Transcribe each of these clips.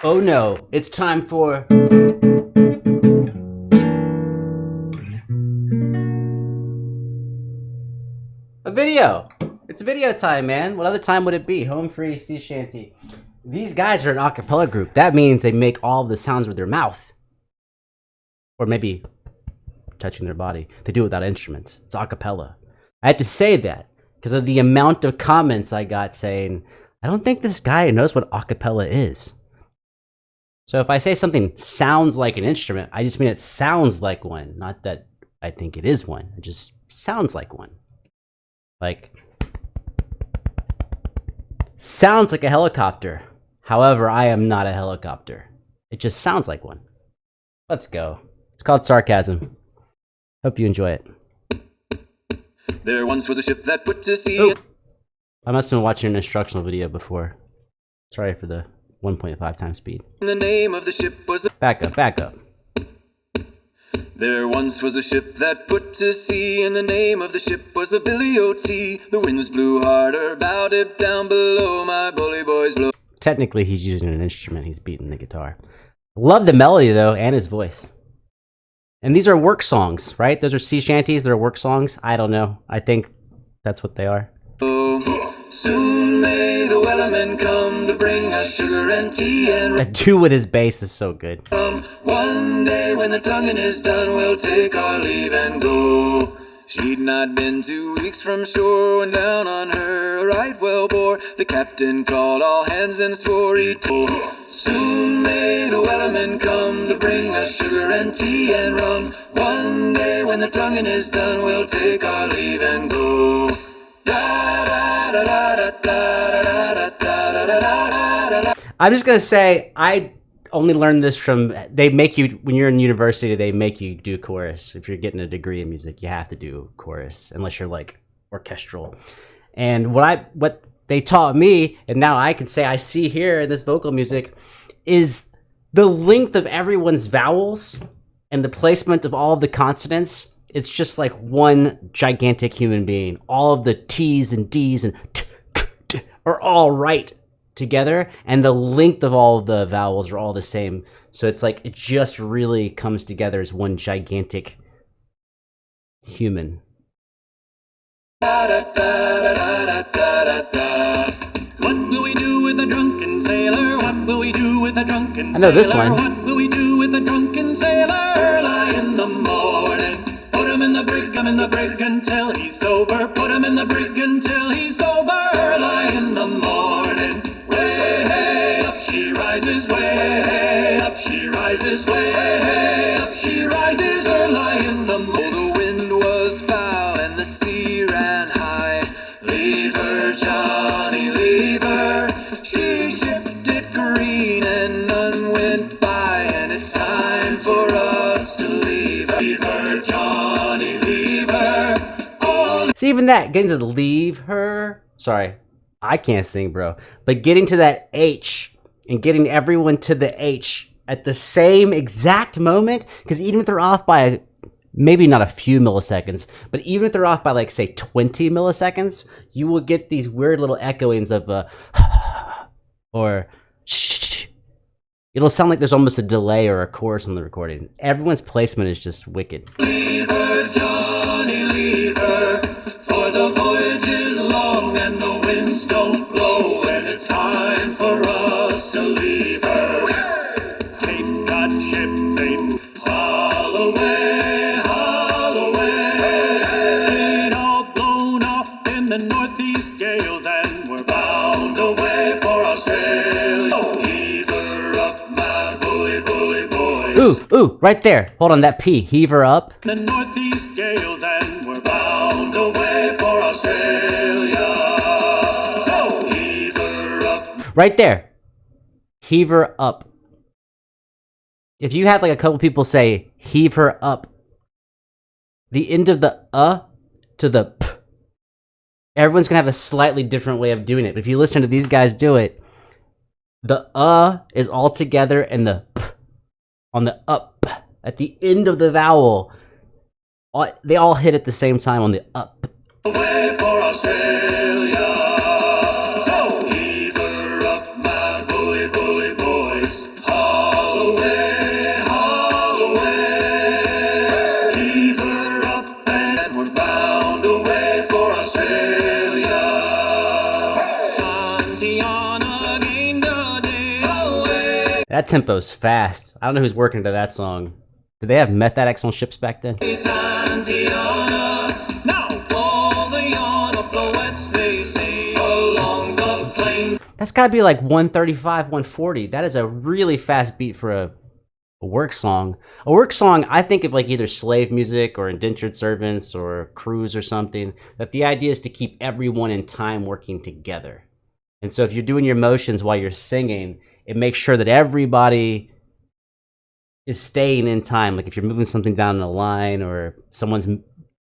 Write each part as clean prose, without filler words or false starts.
Oh no, it's time for a video. It's video time, man. What other time would it be? Home free sea shanty. These guys are an acapella group. That means they make all the sounds with their mouth. Or maybe touching their body. They do it without instruments. It's acapella. I had to say that because of the amount of comments I got saying, I don't think this guy knows what acapella is. So if I say something sounds like an instrument, I just mean it sounds like one. Not that I think it is one. It just sounds like one. Like, sounds like a helicopter. However, I am not a helicopter. It just sounds like one. Let's go. It's called sarcasm. Hope you enjoy it. There once was a ship that put to sea. Ooh. I must have been watching an instructional video before. Sorry for the 1.5 times speed. The name of the ship was... Back up, back up. There once was a ship that put to sea, and the name of the ship was a Billy O.T. The winds blew harder, bowed it down below, my bully boys blow. Technically, he's using an instrument. He's beating the guitar. Love the melody, though, and his voice. And these are work songs, right? Those are sea shanties. They're work songs. I don't know. I think that's what they are. Soon may the wellerman come to bring us sugar and tea and That dude with his bass is so good. One day when the tonguing is done, we'll take our leave and go. She'd not been 2 weeks from shore when down on her a right well bore. The captain called all hands and swore he'd go. Soon may the wellerman come to bring us sugar and tea and rum. One day when the tonguing is done, we'll take our leave and go. I'm just gonna say I only learned this from, they make you, when you're in university, they make you do chorus. If you're getting a degree in music, you have to do chorus unless you're like orchestral. And what they taught me, and now I can say I see here in this vocal music, is the length of everyone's vowels and the placement of all of the consonants. It's just like one gigantic human being. All of the T's and D's and t are all right together, and the length of all of the vowels are all the same. So it's like it just really comes together as one gigantic human. What will we do with a drunken sailor? What will we do with a drunken sailor? I know this one. What will we do with a drunken sailor? Early in the morning. Put him in the brig, I'm in the brig until he's sober. Put him in the brig until he's sober. Early in the morning. Way up she rises, way up she rises, way up she rises. Early in the morning. The wind was foul and the sea ran high. Leave her, Johnny, leave her. She shipped it green and none went by, and it's time for us to leave her. Leave her, Johnny, leave her. Oh. See, even that, getting to the leave her, sorry, I can't sing, bro, but getting to that H and getting everyone to the H at the same exact moment, because even if they're off by maybe not a few milliseconds, but even if they're off by like say 20 milliseconds, you will get these weird little echoings of or shh. It'll sound like there's almost a delay or a chorus on the recording. Everyone's placement is just wicked. Leave her, Johnny, leave her, for the voyage is long and the winds don't blow, and it's time for us to leave her. Ain't got ships, ain't Holloway, Holloway, ain't all blown off in the northeast gales, and we're bound away for Australia. Heave her up, my bully, bully boys. Ooh, right there. Hold on, that P. Heave her up. The northeast gales, and we're bound away for Australia. So heave her up. Right there. Heave her up. If you had like a couple people say, heave her up, the end of the to the p, everyone's gonna have a slightly different way of doing it. But if you listen to these guys do it, the is all together and the p on the up at the end of the vowel, they all hit at the same time on the up. Away for Australia. So heave her up, my bully, bully boys. That tempo's fast. I don't know who's working to that song. Did they have Method X on ships back then? Santiana, now all the yarn of the west they say along the plains. That's gotta be like 135, 140. That is a really fast beat for a work song. A work song, I think of like either slave music or indentured servants or crews or something, that the idea is to keep everyone in time working together. And so if you're doing your motions while you're singing, it makes sure that everybody is staying in time. Like if you're moving something down a line or someone's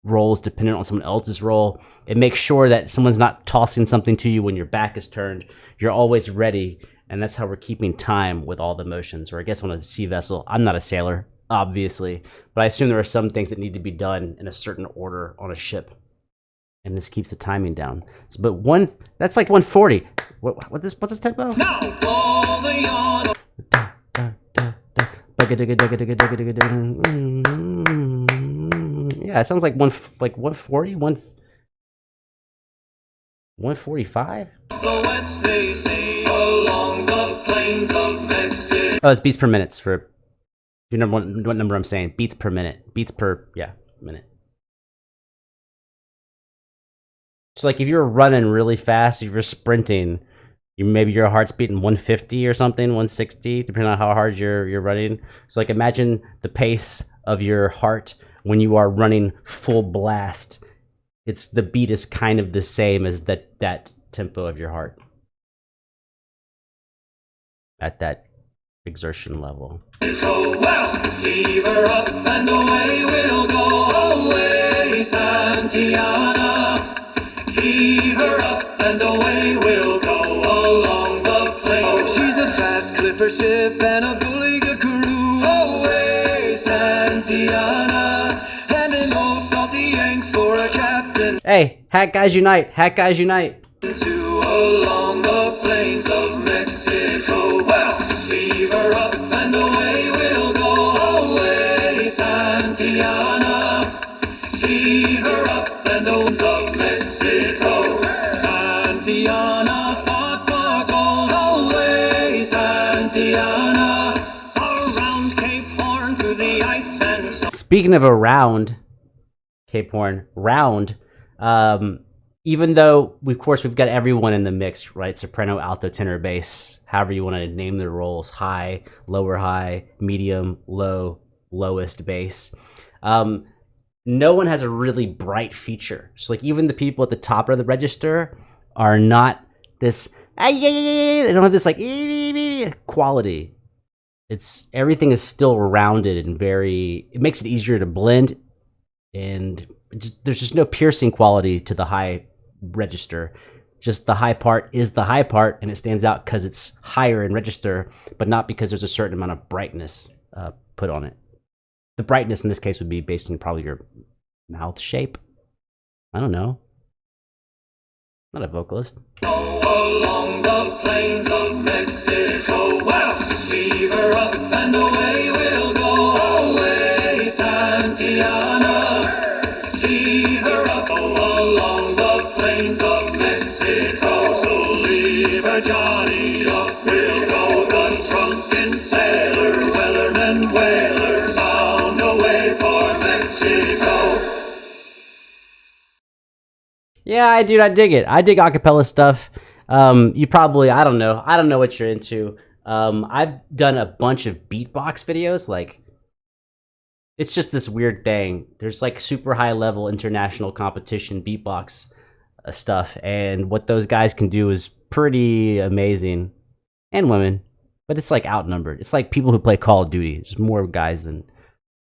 role is dependent on someone else's role, it makes sure that someone's not tossing something to you when your back is turned. You're always ready. And that's how we're keeping time with all the motions. Or I guess on a sea vessel, I'm not a sailor, obviously, but I assume there are some things that need to be done in a certain order on a ship. And this keeps the timing down. So, but that's like 140. What's this tempo? Now all the yarn. Yeah, it sounds like 140, 145. The west they say along the plains of Mexico. Oh, it's beats per minute for you know what number I'm saying. Beats per minute. Beats per minute. So like if you're running really fast, if you're sprinting, maybe your heart's beating 150 or something, 160, depending on how hard you're running. So like imagine the pace of your heart when you are running full blast. It's the beat is kind of the same as that tempo of your heart at that exertion level. So well, heave her up and away we'll go away, Santiana. Heave her up and away we'll go along the plain. Oh, she's a fast clipper ship and a bully good crew. Away, Santiana, and an old salty yank for a captain. Hey, Hat Guys Unite! Hat Guys Unite! To along the plains of Mexico. Well, leave her up and away we'll go away, Santiana. Leave her up and away of Mexico. Santiana fought for gold away, Santiana. Around Cape Horn through the ice and snow. Speaking of around Cape Horn, even though of course we've got everyone in the mix, right? Soprano, alto, tenor, bass, however you want to name their roles, high, lower high, medium, low, lowest bass. No one has a really bright feature. So like even the people at the top of the register are not this, they don't have this like quality. It's everything is still rounded and it makes it easier to blend, and there's just no piercing quality to the high register. Just the high part is the high part, and it stands out because it's higher in register, but not because there's a certain amount of brightness put on it. The brightness in this case would be based on probably your mouth shape. I don't know. I'm not a vocalist. Along the plains of Mexico. Well, leave her up and away we'll go away, Santiana. Leave her up along the plains of Mexico. So leave her, Johnny, up we'll go. The drunken sailor, wellerman, whaler, bound away for Mexico. Yeah, I dig it. I dig acapella stuff. You probably, I don't know what you're into. I've done a bunch of beatbox videos. Like, it's just this weird thing. There's like super high level international competition beatbox stuff, and what those guys can do is pretty amazing, and women, but it's like outnumbered. It's like people who play Call of Duty. There's more guys than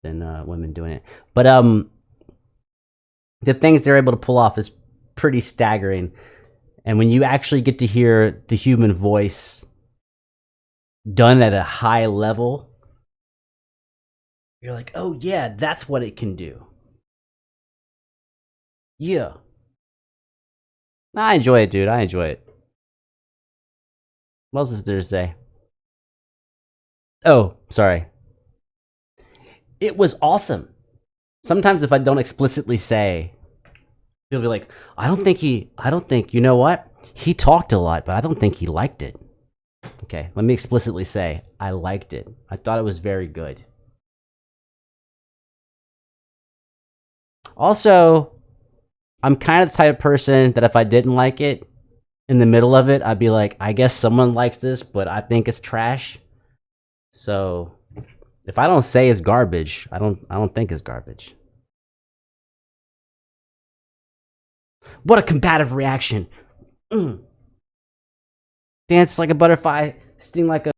women doing it. But the things they're able to pull off is pretty staggering. And when you actually get to hear the human voice done at a high level, you're like, oh yeah, that's what it can do. Yeah. I enjoy it, dude. I enjoy it. What else is there to say? Oh, sorry. It was awesome. Sometimes if I don't explicitly say, people be like, I don't think, you know what? He talked a lot, but I don't think he liked it. Okay, let me explicitly say I liked it. I thought it was very good. Also, I'm kind of the type of person that if I didn't like it in the middle of it, I'd be like, I guess someone likes this, but I think it's trash. So if I don't say it's garbage, I don't think it's garbage. What a combative reaction. Dance like a butterfly, sting like a